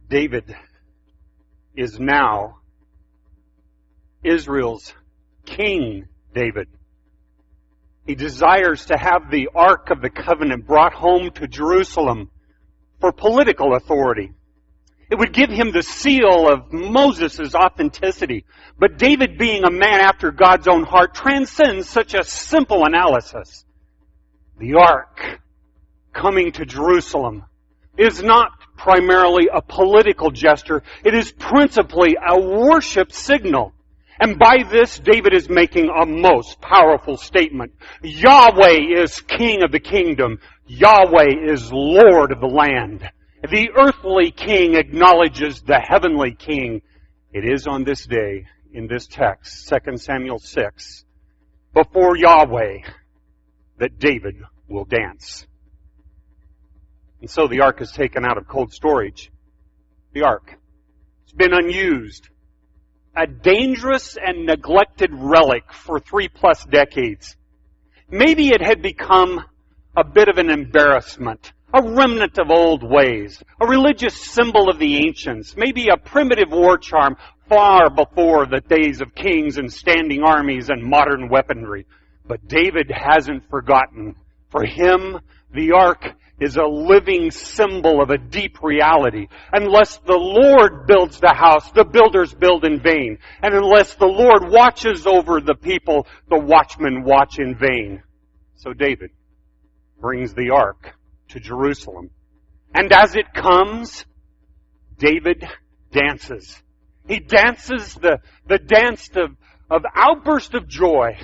David is now Israel's King David. He desires to have the Ark of the Covenant brought home to Jerusalem for political authority. It would give him the seal of Moses' authenticity. But David, being a man after God's own heart, transcends such a simple analysis. The Ark coming to Jerusalem is not primarily a political gesture. It is principally a worship signal. And by this, David is making a most powerful statement. Yahweh is King of the kingdom. Yahweh is Lord of the land. The earthly king acknowledges the heavenly king. It is on this day, in this text, 2 Samuel 6, before Yahweh, that David will dance. And so the ark is taken out of cold storage. The ark. It's been unused. A dangerous and neglected relic for 3+ decades. Maybe it had become a bit of an embarrassment, a remnant of old ways, a religious symbol of the ancients, maybe a primitive war charm far before the days of kings and standing armies and modern weaponry. But David hasn't forgotten. For him, the ark is a living symbol of a deep reality. Unless the Lord builds the house, the builders build in vain. And unless the Lord watches over the people, the watchmen watch in vain. So David brings the ark to Jerusalem. And as it comes, David dances. He dances the dance of outburst of joy.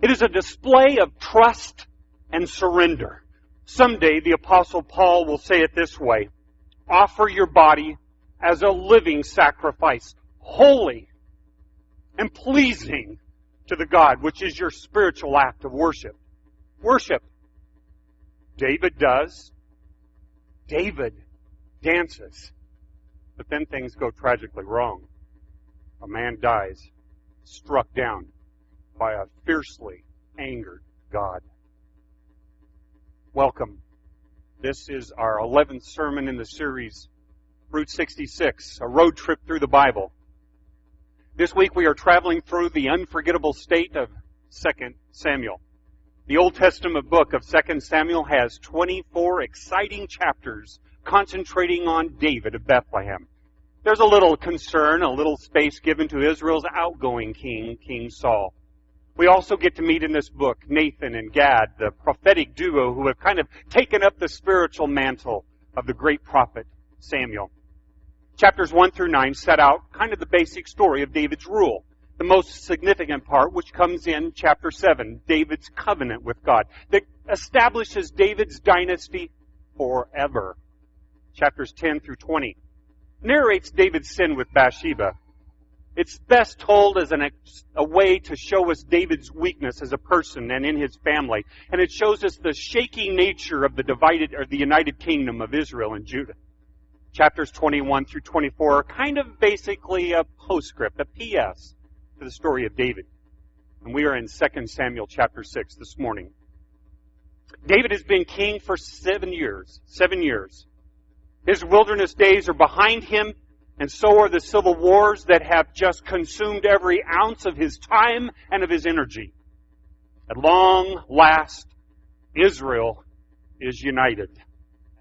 It is a display of trust and surrender. Someday the Apostle Paul will say it this way: offer your body as a living sacrifice, holy and pleasing to the God, which is your spiritual act of worship. Worship. David does. David dances. But then things go tragically wrong. A man dies, struck down by a fiercely angered God. Welcome. This is our 11th sermon in the series, Route 66, a road trip through the Bible. This week we are traveling through the unforgettable state of 2 Samuel. The Old Testament book of 2 Samuel has 24 exciting chapters concentrating on David of Bethlehem. There's a little concern, a little space given to Israel's outgoing king, King Saul. We also get to meet in this book Nathan and Gad, the prophetic duo who have kind of taken up the spiritual mantle of the great prophet Samuel. Chapters 1 through 9 set out kind of the basic story of David's rule. The most significant part, which comes in chapter 7, David's covenant with God, that establishes David's dynasty forever. Chapters 10 through 20 narrates David's sin with Bathsheba. It's best told as a way to show us David's weakness as a person and in his family. And it shows us the shaky nature of the united kingdom of Israel and Judah. Chapters 21 through 24 are kind of basically a postscript, a PS to the story of David. And we are in 2 Samuel chapter 6 this morning. David has been king for 7 years. 7 years. His wilderness days are behind him. And so are the civil wars that have just consumed every ounce of his time and of his energy. At long last, Israel is united.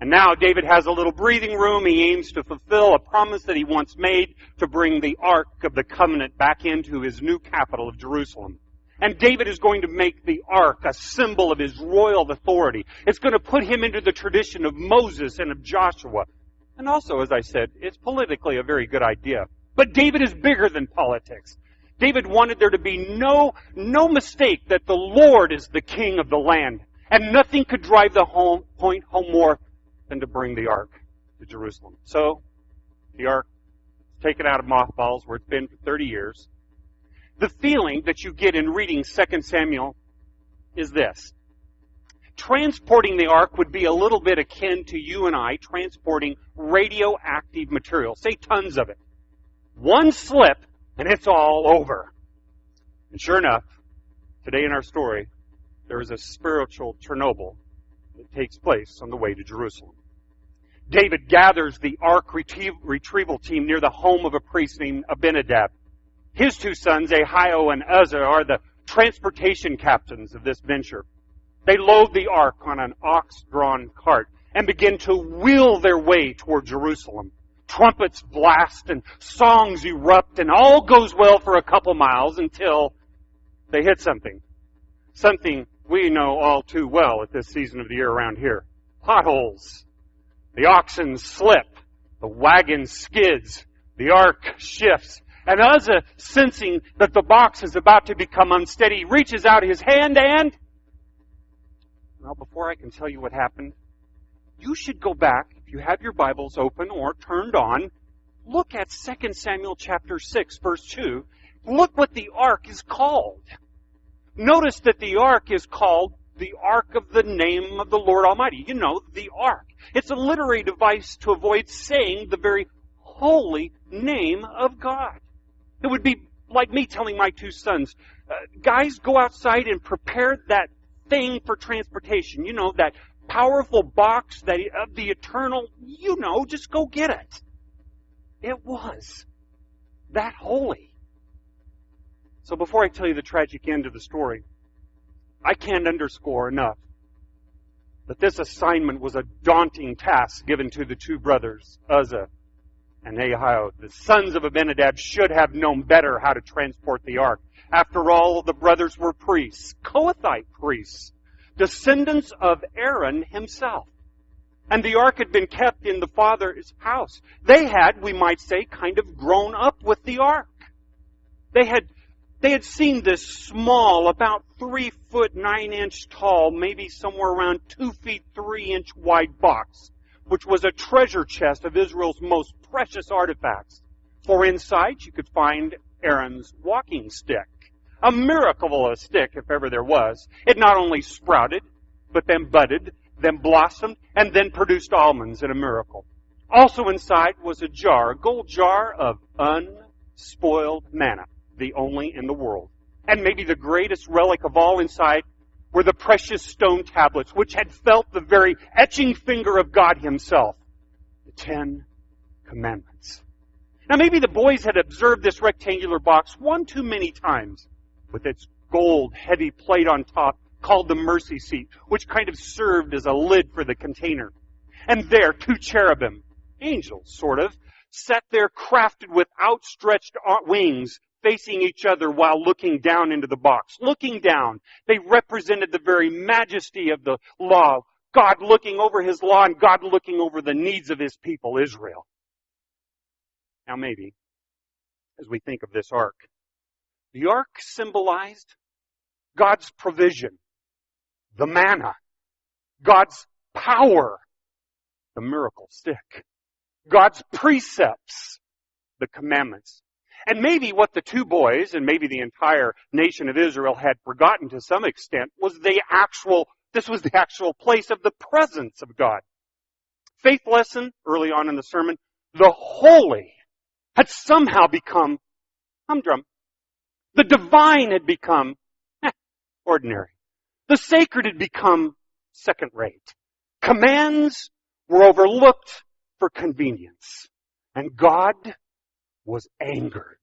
And now David has a little breathing room. He aims to fulfill a promise that he once made to bring the Ark of the Covenant back into his new capital of Jerusalem. And David is going to make the Ark a symbol of his royal authority. It's going to put him into the tradition of Moses and of Joshua. And also, as I said, it's politically a very good idea. But David is bigger than politics. David wanted there to be no mistake that the Lord is the king of the land. And nothing could drive the point home more than to bring the ark to Jerusalem. So, the ark is taken out of mothballs where it's been for 30 years. The feeling that you get in reading 2 Samuel is this. Transporting the ark would be a little bit akin to you and I transporting radioactive material, say tons of it. One slip, and it's all over. And sure enough, today in our story, there is a spiritual Chernobyl that takes place on the way to Jerusalem. David gathers the ark retrieval team near the home of a priest named Abinadab. His two sons, Ahio and Uzzah, are the transportation captains of this venture. They load the ark on an ox-drawn cart and begin to wheel their way toward Jerusalem. Trumpets blast and songs erupt, and all goes well for a couple miles until they hit something. Something we know all too well at this season of the year around here. Potholes. The oxen slip. The wagon skids. The ark shifts. And Uzzah, sensing that the box is about to become unsteady, reaches out his hand and... Well, before I can tell you what happened, you should go back, if you have your Bibles open or turned on, look at 2 Samuel chapter 6, verse 2. Look what the ark is called. Notice that the ark is called the Ark of the Name of the Lord Almighty. You know, the ark. It's a literary device to avoid saying the very holy name of God. It would be like me telling my two sons, guys, go outside and prepare that thing for transportation. You know, that powerful box that of the eternal, you know, just go get it. It was that holy. So before I tell you the tragic end of the story, I can't underscore enough that this assignment was a daunting task given to the two brothers, Uzzah and Ahio. The sons of Abinadab should have known better how to transport the ark. After all, the brothers were priests, Kohathite priests, descendants of Aaron himself. And the ark had been kept in the father's house. They had, we might say, kind of grown up with the ark. They had seen this small, about 3 foot 9 inch tall, maybe somewhere around 2 feet 3 inch wide box, which was a treasure chest of Israel's most precious artifacts. For inside you could find Aaron's walking stick. A miracle of a stick, if ever there was. It not only sprouted, but then budded, then blossomed, and then produced almonds in a miracle. Also inside was a jar, a gold jar of unspoiled manna, the only in the world. And maybe the greatest relic of all inside were the precious stone tablets, which had felt the very etching finger of God himself. The 10 Commandments. Now maybe the boys had observed this rectangular box one too many times, with its gold heavy plate on top called the mercy seat, which kind of served as a lid for the container. And there, 2 cherubim, angels sort of, sat there crafted with outstretched wings, facing each other while looking down into the box. Looking down, they represented the very majesty of the law, God looking over his law and God looking over the needs of his people, Israel. Now maybe, as we think of this ark, the ark symbolized God's provision, the manna, God's power, the miracle stick, God's precepts, the commandments. And maybe what the 2 boys, and maybe the entire nation of Israel had forgotten to some extent, was this was the actual place of the presence of God. Faith lesson early on in the sermon, the holy had somehow become humdrum. The divine had become ordinary. The sacred had become second-rate. Commands were overlooked for convenience. And God was angered.